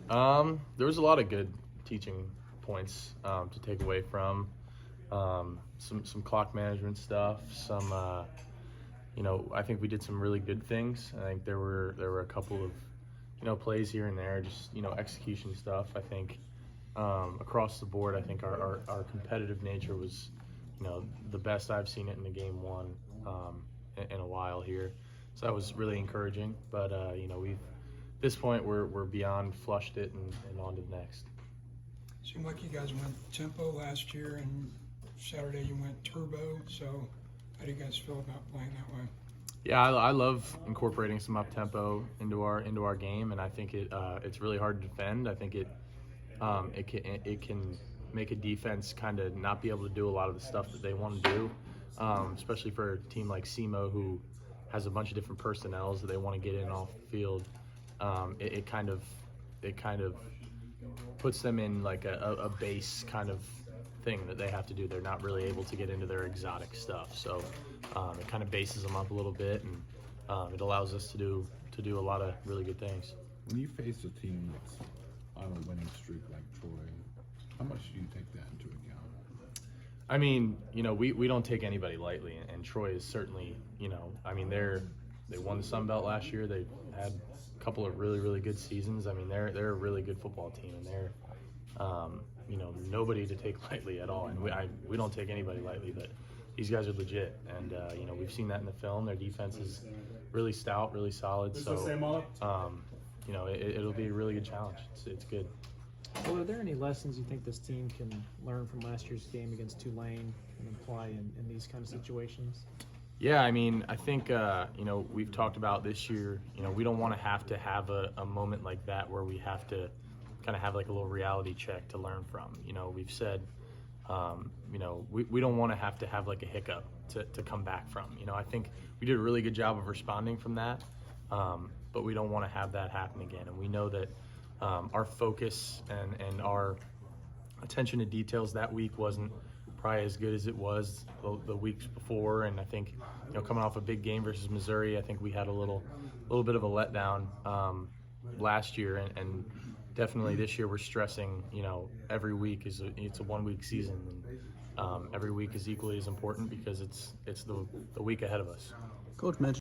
There was a lot of good teaching points to take away from some clock management stuff. I think we did some really good things. I think there were a couple of plays here and there, just execution stuff. I think across the board, I think our competitive nature was the best I've seen it in a game one in a while here. So that was really encouraging. But we've at this point we're beyond flushed it and on to the next. Seemed like you guys went tempo last year, and Saturday you went turbo. So how do you guys feel about playing that way? Yeah, I love incorporating some up tempo into our game, and I think it's really hard to defend. I think it can make a defense kind of not be able to do a lot of the stuff that they want to do, especially for a team like SEMO who has a bunch of different personnels that they want to get in off the field. It kind of puts them in like a base kind of thing that they have to do. They're not really able to get into their exotic stuff, so it kind of bases them up a little bit, and it allows us to do a lot of really good things. When you face a team that's on a winning streak like Troy, how much do you take that into account? I mean, we don't take anybody lightly, and Troy is certainly, they won the Sun Belt last year. They had a couple of really, really good seasons. I mean, they're a really good football team, and they're nobody to take lightly at all. And we don't take anybody lightly, but these guys are legit, and we've seen that in the film. Their defense is really stout, really solid. So it'll be a really good challenge. It's good. Well, are there any lessons you think this team can learn from last year's game against Tulane and apply in these kind of situations? Yeah, I think, we've talked about this year, we don't want to have a moment like that where we have to kind of have like a little reality check to learn from. We've said, we don't want to have like a hiccup to come back from. I think we did a really good job of responding from that, but we don't want to have that happen again. And we know that our focus and our attention to details that week wasn't probably as good as it was the weeks before. And I think, coming off a big game versus Missouri, I think we had a little bit of a letdown last year, and definitely this year we're stressing, every week it's a 1 week season, and every week is equally as important because it's the week ahead of us. Coach mentioned